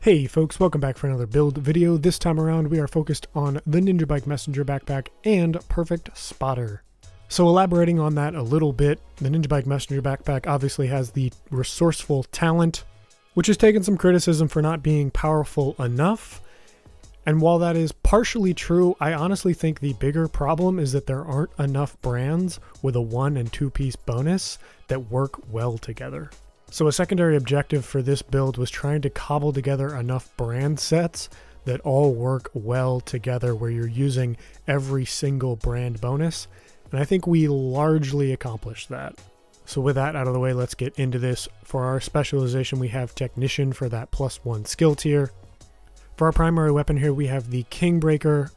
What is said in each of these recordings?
Hey folks, welcome back for another build video. This time around we are focused on the NinjaBike Messenger Backpack and Perfect Spotter. So elaborating on that a little bit, the NinjaBike Messenger Backpack obviously has the resourceful talent, which has taken some criticism for not being powerful enough. And while that is partially true, I honestly think the bigger problem is that there aren't enough brands with a 1 and 2 piece bonus that work well together. So a secondary objective for this build was trying to cobble together enough brand sets that all work well together where you're using every single brand bonus. And I think we largely accomplished that. So with that out of the way, let's get into this. For our specialization, we have Technician for that +1 skill tier. For our primary weapon here, we have the Kingbreaker,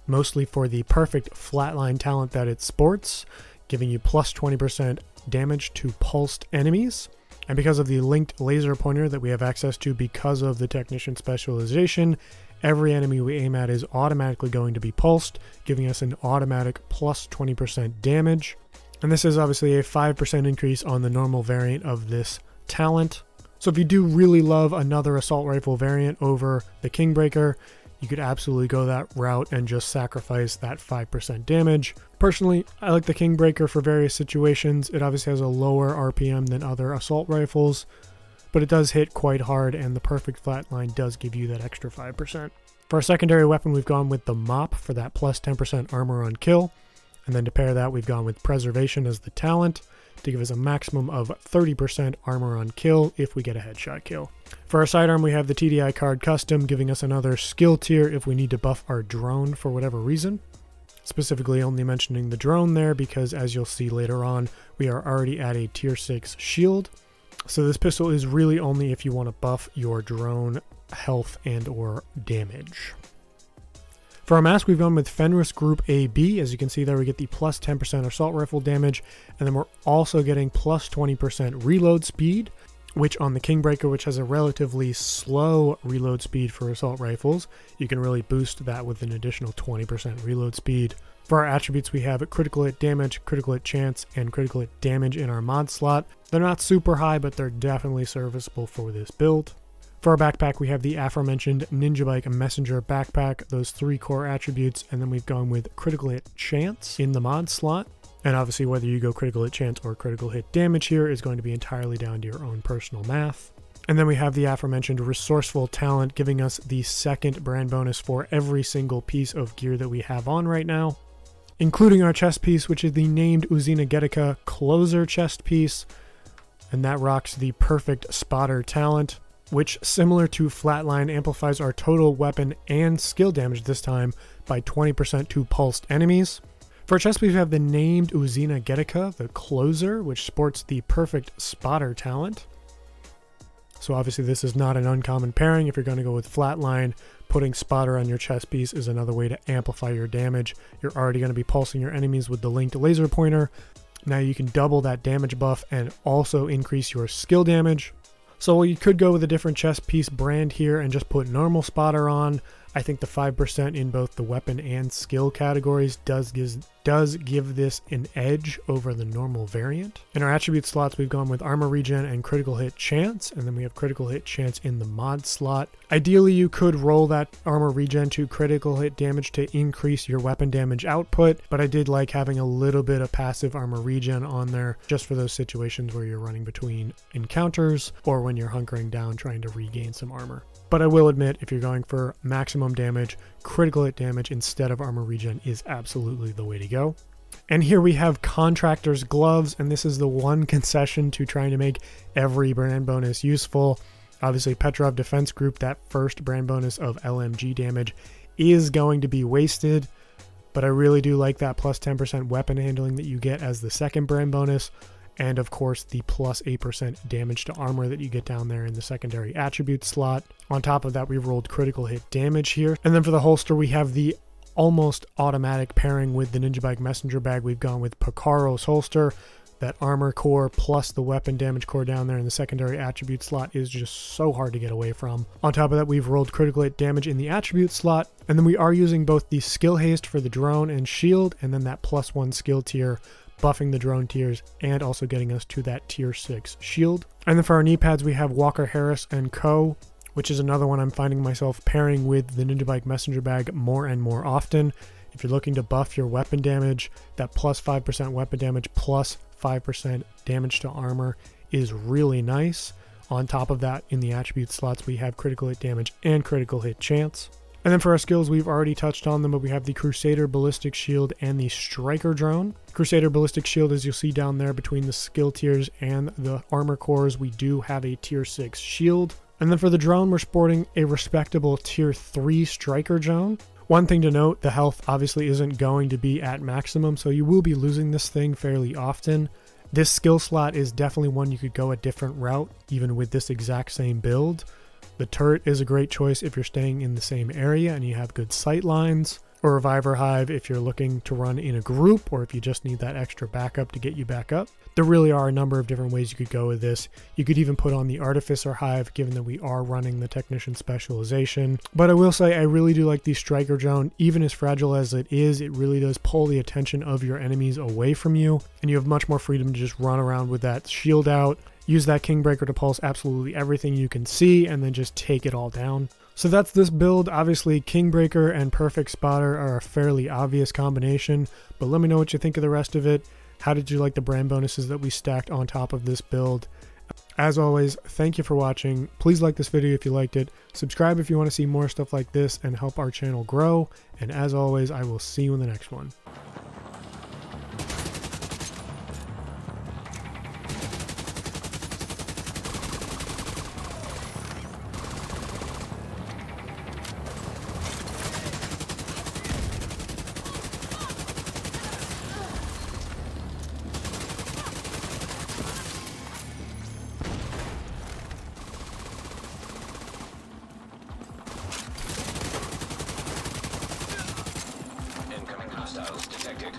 mostly for the perfect flatline talent that it sports, giving you plus 20% damage to pulsed enemies. And because of the linked laser pointer that we have access to because of the Technician specialization, every enemy we aim at is automatically going to be pulsed, giving us an automatic plus 20% damage. And this is obviously a 5% increase on the normal variant of this talent. So if you do really love another assault rifle variant over the Kingbreaker, you could absolutely go that route and just sacrifice that 5% damage. Personally, I like the Kingbreaker for various situations. It obviously has a lower RPM than other assault rifles, but it does hit quite hard, and the perfect flatline does give you that extra 5%. For our secondary weapon, we've gone with the Mop for that plus 10% armor on kill. And then to pair that, we've gone with Preservation as the talent to give us a maximum of 30% armor on kill if we get a headshot kill. For our sidearm, we have the TDI card custom, giving us another skill tier if we need to buff our drone for whatever reason. Specifically only mentioning the drone there because, as you'll see later on, we are already at a tier 6 shield. So this pistol is really only if you want to buff your drone health and or damage. For our mask, we've gone with Fenris Group AB. As you can see there, we get the plus 10% assault rifle damage, and then we're also getting plus 20% reload speed, which on the Kingbreaker, which has a relatively slow reload speed for assault rifles, you can really boost that with an additional 20% reload speed. For our attributes, we have critical hit damage, critical hit chance, and critical hit damage in our mod slot. They're not super high, but they're definitely serviceable for this build. For our backpack, we have the aforementioned NinjaBike Messenger Backpack, those 3 core attributes, and then we've gone with critical hit chance in the mod slot. And obviously whether you go critical hit chance or critical hit damage here is going to be entirely down to your own personal math. And then we have the aforementioned resourceful talent, giving us the second brand bonus for every single piece of gear that we have on right now, including our chest piece, which is the named Uzina Getica closer chest piece. And that rocks the Perfect Spotter talent, which, similar to Flatline, amplifies our total weapon and skill damage this time by 20% to pulsed enemies. For our chest piece, we have the named Uzina Getica, the closer, which sports the Perfect Spotter talent. So obviously this is not an uncommon pairing. If you're going to go with Flatline, putting Spotter on your chest piece is another way to amplify your damage. You're already going to be pulsing your enemies with the linked laser pointer. Now you can double that damage buff and also increase your skill damage. So you could go with a different chest piece brand here and just put normal Spotter on. I think the 5% in both the weapon and skill categories does give this an edge over the normal variant. In our attribute slots, we've gone with armor regen and critical hit chance, and then we have critical hit chance in the mod slot. Ideally, you could roll that armor regen to critical hit damage to increase your weapon damage output, but I did like having a little bit of passive armor regen on there just for those situations where you're running between encounters or when you're hunkering down trying to regain some armor. But I will admit, if you're going for maximum damage, critical hit damage instead of armor regen is absolutely the way to go. And here we have Contractor's Gloves, and this is the one concession to trying to make every brand bonus useful. Obviously, Petrov Defense Group, that first brand bonus of LMG damage, is going to be wasted, but I really do like that plus 10% weapon handling that you get as the second brand bonus. And of course the plus 8% damage to armor that you get down there in the secondary attribute slot. On top of that, we've rolled critical hit damage here. And then for the holster, we have the almost automatic pairing with the NinjaBike Messenger Bag. We've gone with Picaro's holster. That armor core plus the weapon damage core down there in the secondary attribute slot is just so hard to get away from. On top of that, we've rolled critical hit damage in the attribute slot. And then we are using both the skill haste for the drone and shield, and then that +1 skill tier, buffing the drone tiers and also getting us to that tier 6 shield. And then for our knee pads, we have Walker Harris & Co. which is another one I'm finding myself pairing with the NinjaBike Messenger Bag more and more often. If you're looking to buff your weapon damage, that plus 5% weapon damage plus 5% damage to armor is really nice. On top of that, in the attribute slots, we have critical hit damage and critical hit chance. And then for our skills, we've already touched on them, but we have the Crusader Ballistic Shield and the Striker Drone. Crusader Ballistic Shield, as you'll see down there between the skill tiers and the armor cores, we do have a tier 6 shield. And then for the drone, we're sporting a respectable tier 3 Striker Drone. One thing to note, the health obviously isn't going to be at maximum, so you will be losing this thing fairly often. This skill slot is definitely one you could go a different route, even with this exact same build. The turret is a great choice if you're staying in the same area and you have good sight lines, or Reviver Hive if you're looking to run in a group, or if you just need that extra backup to get you back up. There really are a number of different ways you could go with this. You could even put on the Artificer Hive, given that we are running the Technician specialization. But I will say I really do like the Striker Drone. Even as fragile as it really does pull the attention of your enemies away from you, and you have much more freedom to just run around with that shield out, use that Kingbreaker to pulse absolutely everything you can see, and then just take it all down. So that's this build. Obviously, Kingbreaker and Perfect Spotter are a fairly obvious combination, but let me know what you think of the rest of it. How did you like the brand bonuses that we stacked on top of this build? As always, thank you for watching. Please like this video if you liked it. Subscribe if you want to see more stuff like this and help our channel grow. And as always, I will see you in the next one. Hostiles detected.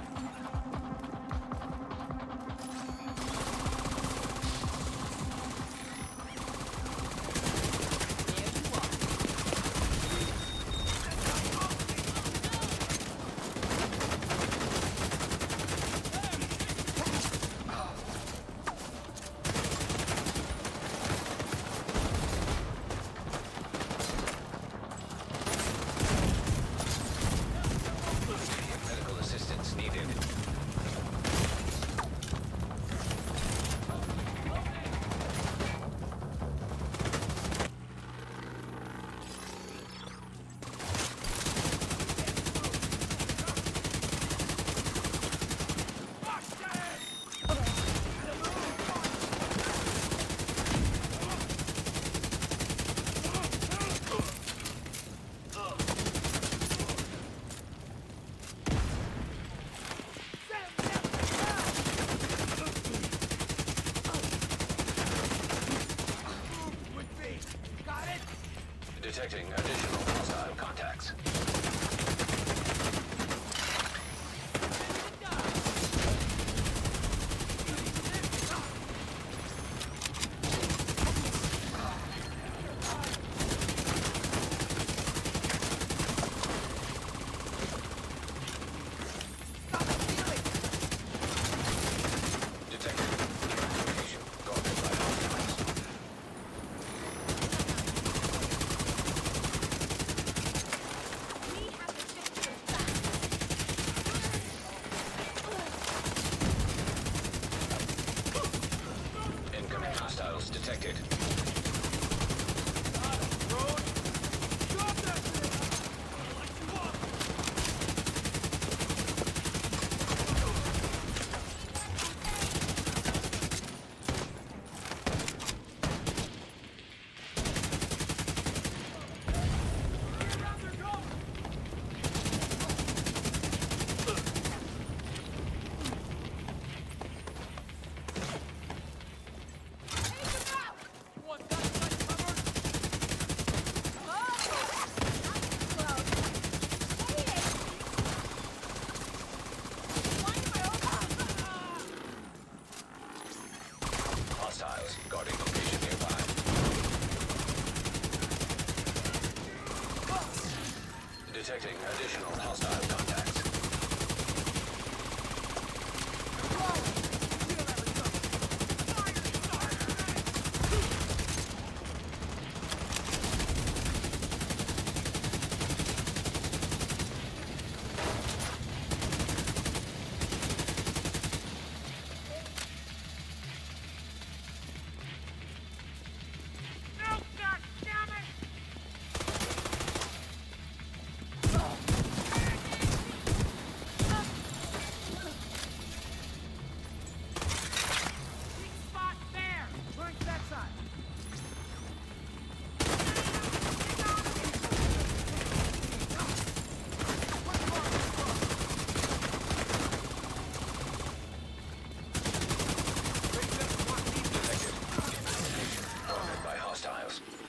Detecting additional hostile contacts. Hostiles detected. Hostiles guarding location nearby. Detecting additional hostile contact.